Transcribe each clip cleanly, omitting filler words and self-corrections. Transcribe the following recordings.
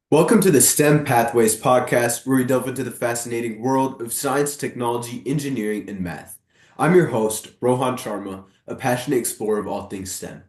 Welcome to the STEM Pathways podcast, where we delve into the fascinating world of science, technology, engineering, and math. I'm your host, Rohan Sharma, a passionate explorer of all things STEM.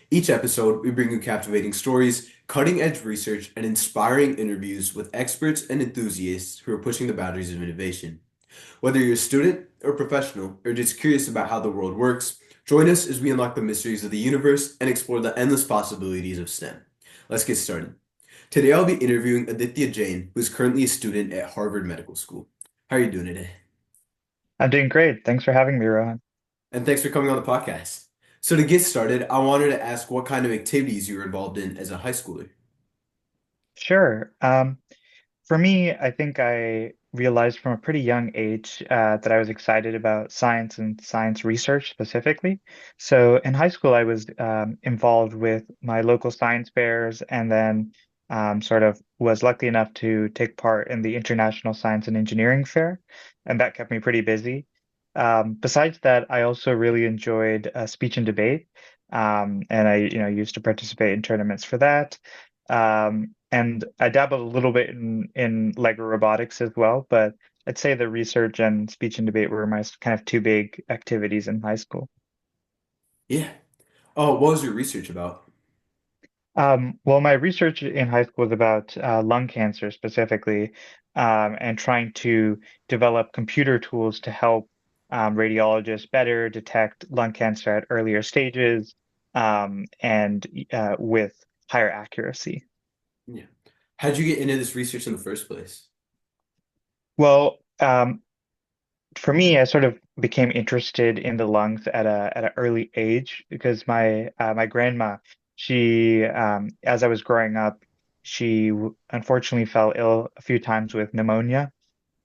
Each episode, we bring you captivating stories, cutting edge research, and inspiring interviews with experts and enthusiasts who are pushing the boundaries of innovation. Whether you're a student or professional, or just curious about how the world works, join us as we unlock the mysteries of the universe and explore the endless possibilities of STEM. Let's get started. Today I'll be interviewing Aditya Jain, who is currently a student at Harvard Medical School. How are you doing today? I'm doing great. Thanks for having me, Rohan. And thanks for coming on the podcast. So to get started, I wanted to ask what kind of activities you were involved in as a high schooler. Sure. For me, I think I realized from a pretty young age that I was excited about science and science research specifically. So in high school, I was involved with my local science fairs and then sort of was lucky enough to take part in the International Science and Engineering Fair, and that kept me pretty busy. Besides that, I also really enjoyed speech and debate, and I used to participate in tournaments for that. And I dabbled a little bit in Lego robotics as well, but I'd say the research and speech and debate were my kind of two big activities in high school. Yeah. Oh, what was your research about? Well, my research in high school was about lung cancer specifically, and trying to develop computer tools to help radiologists better detect lung cancer at earlier stages, and with higher accuracy. Yeah. How'd you get into this research in the first place? Well, for me, I sort of became interested in the lungs at an early age because my grandma, she as I was growing up, she unfortunately fell ill a few times with pneumonia,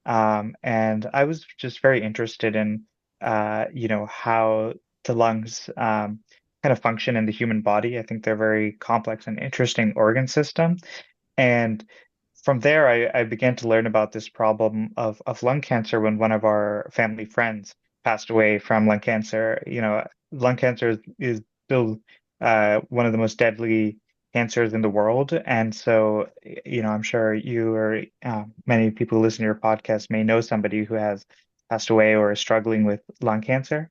and I was just very interested in how the lungs kind of function in the human body. I think they're very complex and interesting organ system. And from there, I began to learn about this problem of lung cancer when one of our family friends passed away from lung cancer. Lung cancer is still one of the most deadly cancers in the world. And so, I'm sure you or many people who listen to your podcast may know somebody who has passed away or is struggling with lung cancer.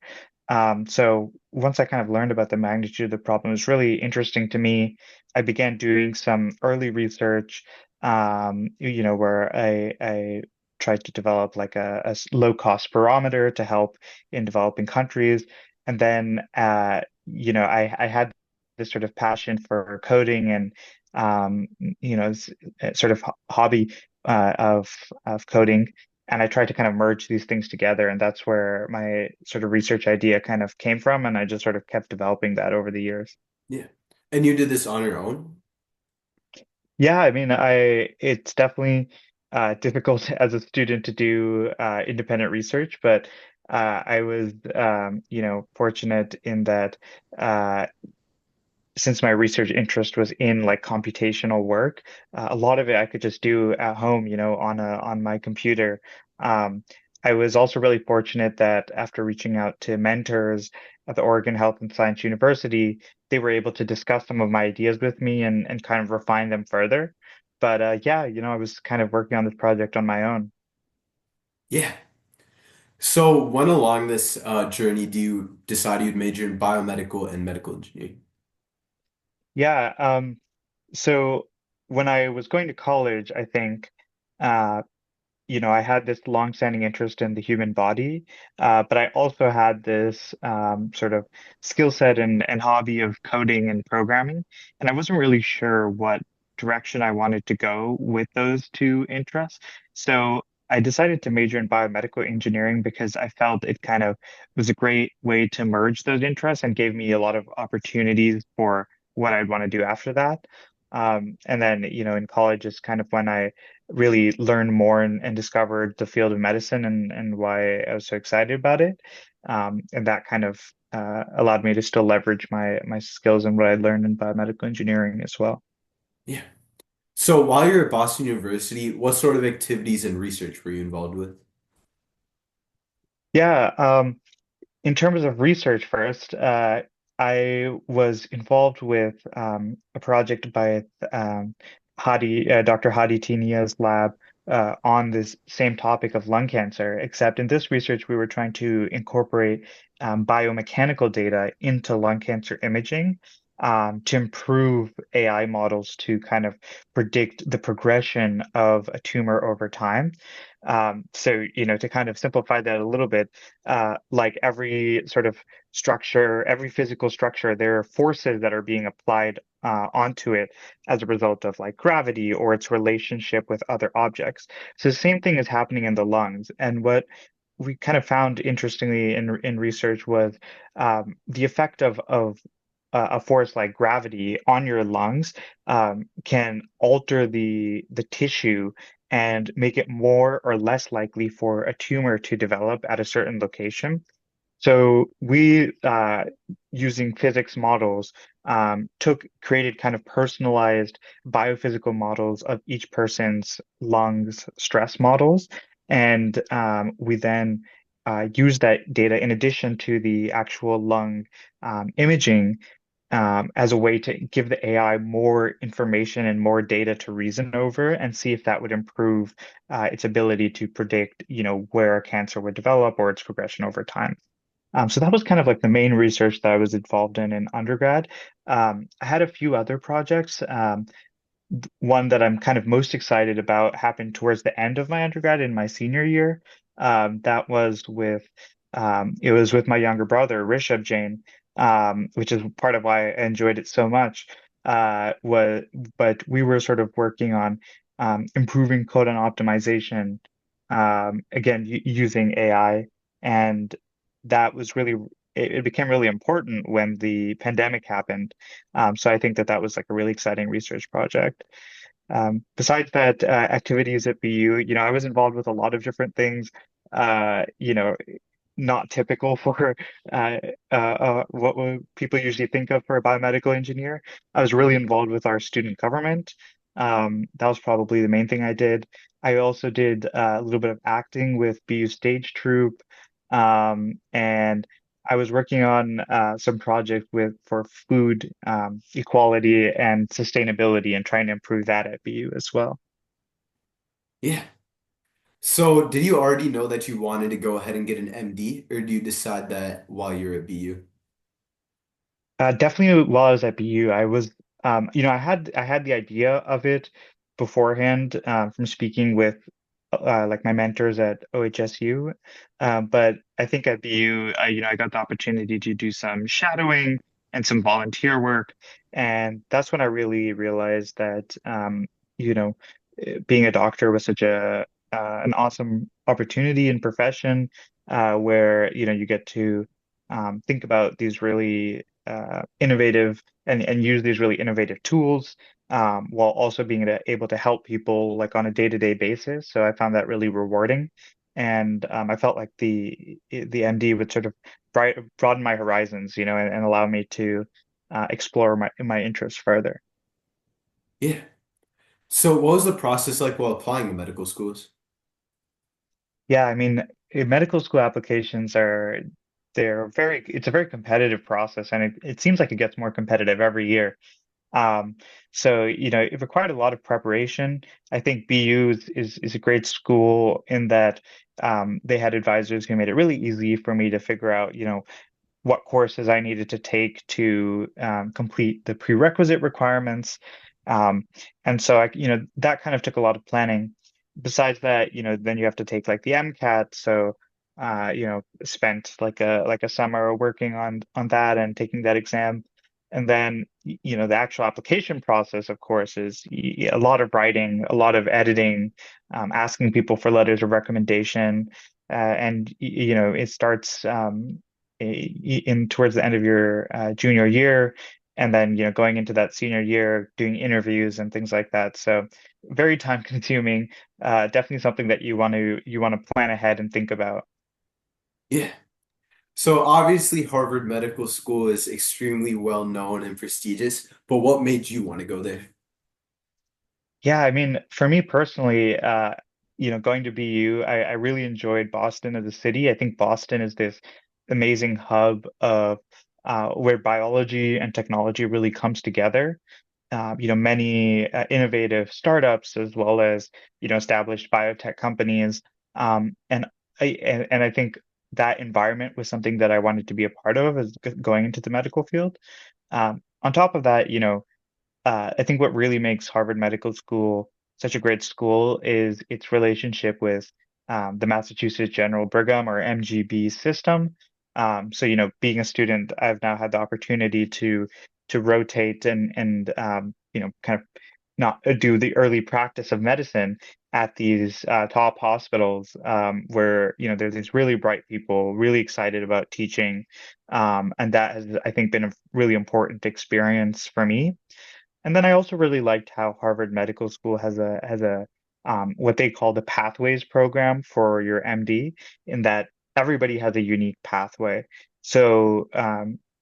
So once I kind of learned about the magnitude of the problem, it was really interesting to me. I began doing some early research, where I tried to develop like a low-cost barometer to help in developing countries. And then, I had this sort of passion for coding and, sort of hobby of coding. And I tried to kind of merge these things together. And that's where my sort of research idea kind of came from. And I just sort of kept developing that over the years. Yeah. And you did this on your own? Yeah, I mean, it's definitely difficult as a student to do independent research, but I was, fortunate in that uh, since my research interest was in like computational work, a lot of it I could just do at home, on my computer. Um, I was also really fortunate that after reaching out to mentors at the Oregon Health and Science University, they were able to discuss some of my ideas with me and kind of refine them further. But yeah, I was kind of working on this project on my own. Yeah. So when along this journey do you decide you'd major in biomedical and medical engineering? Yeah, so when I was going to college, I think uh, I had this long-standing interest in the human body, but I also had this sort of skill set and hobby of coding and programming, and I wasn't really sure what direction I wanted to go with those two interests. So I decided to major in biomedical engineering because I felt it kind of was a great way to merge those interests and gave me a lot of opportunities for what I'd want to do after that. And then, in college is kind of when I really learned more and discovered the field of medicine and why I was so excited about it. And that kind of allowed me to still leverage my skills and what I learned in biomedical engineering as well. Yeah. So while you're at Boston University, what sort of activities and research were you involved with? Yeah, in terms of research first, I was involved with a project by Dr. Hadi Tinia's lab on this same topic of lung cancer, except in this research, we were trying to incorporate biomechanical data into lung cancer imaging to improve AI models to kind of predict the progression of a tumor over time. To kind of simplify that a little bit, like every sort of structure, every physical structure, there are forces that are being applied onto it as a result of like gravity or its relationship with other objects. So the same thing is happening in the lungs. And what we kind of found interestingly in research was the effect of a force like gravity on your lungs can alter the tissue and make it more or less likely for a tumor to develop at a certain location. So we, using physics models, created kind of personalized biophysical models of each person's lungs stress models. And we then used that data in addition to the actual lung imaging as a way to give the AI more information and more data to reason over and see if that would improve its ability to predict, where a cancer would develop or its progression over time. So that was kind of like the main research that I was involved in undergrad. I had a few other projects. One that I'm kind of most excited about happened towards the end of my undergrad in my senior year. That was it was with my younger brother, Rishabh Jain, which is part of why I enjoyed it so much. Was But we were sort of working on improving codon optimization, again using AI, and that was really it became really important when the pandemic happened. So I think that that was like a really exciting research project. Besides that, activities at BU, I was involved with a lot of different things, uh, you know, not typical for what would people usually think of for a biomedical engineer. I was really involved with our student government. That was probably the main thing I did. I also did a little bit of acting with BU Stage Troupe, and I was working on some project for food equality and sustainability and trying to improve that at BU as well. Yeah. So, did you already know that you wanted to go ahead and get an MD, or do you decide that while you're at BU? Definitely while I was at BU, I had the idea of it beforehand from speaking with like my mentors at OHSU. But I think at BU, I got the opportunity to do some shadowing and some volunteer work, and that's when I really realized that you know, being a doctor was such a an awesome opportunity and profession where you get to think about these really innovative and use these really innovative tools while also being able to help people like on a day-to-day basis. So I found that really rewarding, and I felt like the MD would sort of broaden my horizons, and allow me to explore my interests further. Yeah. So, what was the process like while applying to medical schools? Yeah, I mean, medical school applications it's a very competitive process, and it seems like it gets more competitive every year. Um, it required a lot of preparation. I think BU is a great school in that they had advisors who made it really easy for me to figure out, what courses I needed to take to complete the prerequisite requirements. Um, and so that kind of took a lot of planning. Besides that, then you have to take like the MCAT. So, spent like a summer working on that and taking that exam. And then, the actual application process, of course, is a lot of writing, a lot of editing, asking people for letters of recommendation. It starts in towards the end of your junior year, and then going into that senior year, doing interviews and things like that. So very time consuming. Definitely something that you want to plan ahead and think about. Yeah. So, obviously, Harvard Medical School is extremely well known and prestigious, but what made you want to go there? Yeah, I mean, for me personally, going to BU, I really enjoyed Boston as a city. I think Boston is this amazing hub of where biology and technology really comes together. many innovative startups, as well as established biotech companies. And I think that environment was something that I wanted to be a part of as going into the medical field. On top of that, I think what really makes Harvard Medical School such a great school is its relationship with the Massachusetts General Brigham, or MGB system. So, being a student, I've now had the opportunity to rotate and kind of not do the early practice of medicine at these top hospitals, where there's these really bright people, really excited about teaching, and that has, I think, been a really important experience for me. And then I also really liked how Harvard Medical School has a what they call the Pathways program for your MD, in that everybody has a unique pathway. So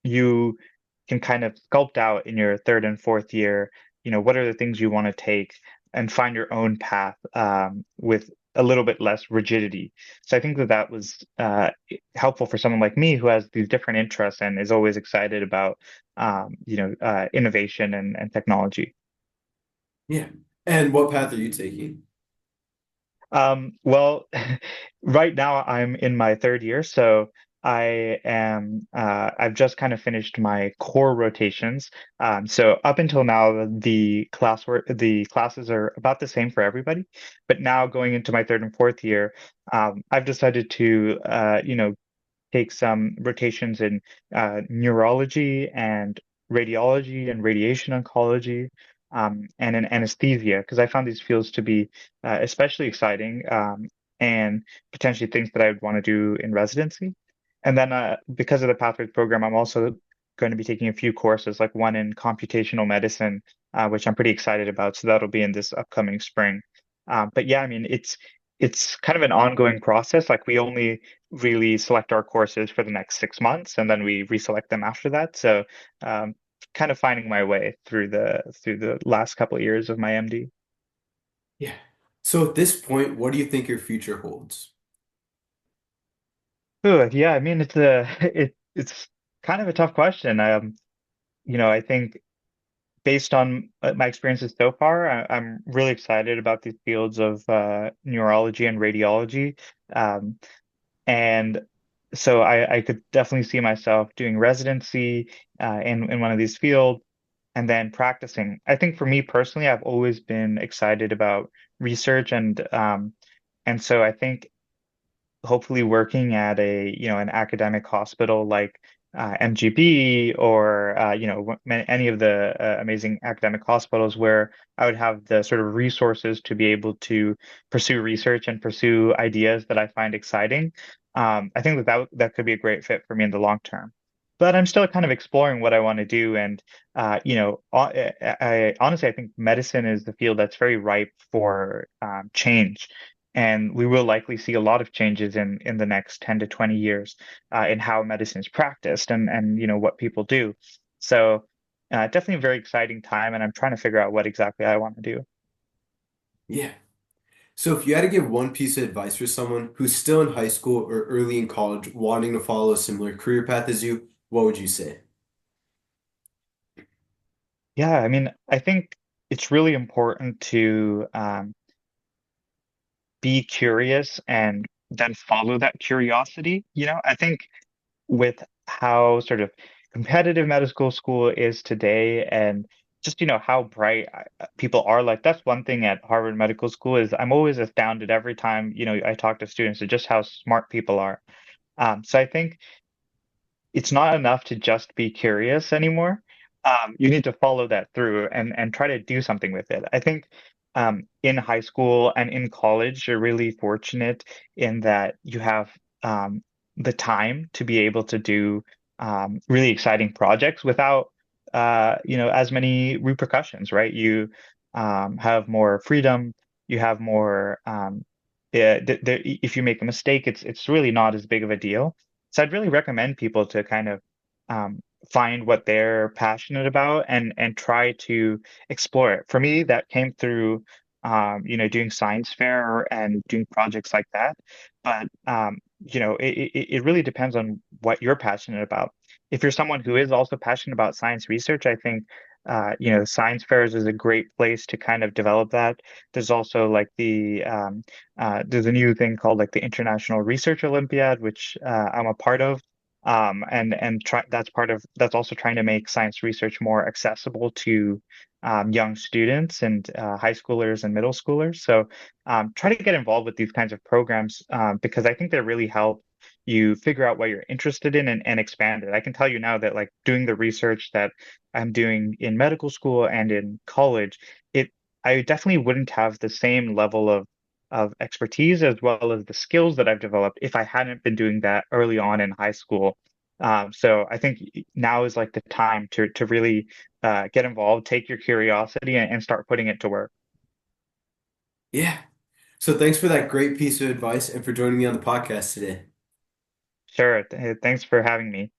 you can kind of sculpt out in your third and fourth year, what are the things you want to take and find your own path, with a little bit less rigidity. So I think that that was helpful for someone like me who has these different interests and is always excited about innovation and technology. Yeah. And what path are you taking? Well, right now I'm in my third year, so I've just kind of finished my core rotations. So up until now, the classes are about the same for everybody, but now going into my third and fourth year, I've decided to, take some rotations in neurology and radiology and radiation oncology, and in anesthesia, because I found these fields to be especially exciting, and potentially things that I would want to do in residency. And then because of the Pathways program, I'm also going to be taking a few courses, like one in computational medicine, which I'm pretty excited about. So that'll be in this upcoming spring. But yeah, I mean, it's kind of an ongoing process. Like we only really select our courses for the next 6 months, and then we reselect them after that. So um, kind of finding my way through the last couple of years of my MD. Yeah. So at this point, what do you think your future holds? Ooh, yeah, I mean it's kind of a tough question. I think based on my experiences so far, I'm really excited about these fields of neurology and radiology. Um, And so I could definitely see myself doing residency in one of these fields and then practicing. I think for me personally, I've always been excited about research, and so I think hopefully working at an academic hospital like MGB, or any of the amazing academic hospitals, where I would have the sort of resources to be able to pursue research and pursue ideas that I find exciting. I think that could be a great fit for me in the long term. But I'm still kind of exploring what I want to do, and honestly, I think medicine is the field that's very ripe for change. And we will likely see a lot of changes in the next 10 to 20 years in how medicine is practiced, and what people do. So definitely a very exciting time, and I'm trying to figure out what exactly I want to do. Yeah. So if you had to give one piece of advice for someone who's still in high school or early in college wanting to follow a similar career path as you, what would you say? Yeah, I mean, I think it's really important to be curious and then follow that curiosity. I think with how sort of competitive medical school is today, and just how bright people are, like that's one thing at Harvard Medical School, is I'm always astounded every time I talk to students at just how smart people are. So I think it's not enough to just be curious anymore. You need to follow that through and try to do something with it. I think in high school and in college, you're really fortunate in that you have the time to be able to do really exciting projects without as many repercussions, right? You have more freedom. You have more. If you make a mistake, it's really not as big of a deal. So I'd really recommend people to kind of um, find what they're passionate about and try to explore it. For me, that came through doing science fair and doing projects like that. But it really depends on what you're passionate about. If you're someone who is also passionate about science research, I think the science fairs is a great place to kind of develop that. There's also like there's a new thing called like the International Research Olympiad, which I'm a part of. And try, that's also trying to make science research more accessible to young students and high schoolers and middle schoolers. So try to get involved with these kinds of programs because I think they really help you figure out what you're interested in and expand it. I can tell you now that like doing the research that I'm doing in medical school and in college, it I definitely wouldn't have the same level of expertise as well as the skills that I've developed if I hadn't been doing that early on in high school. So I think now is like the time to really get involved, take your curiosity and start putting it to work. Yeah. So thanks for that great piece of advice and for joining me on the podcast today. Sure. Thanks for having me.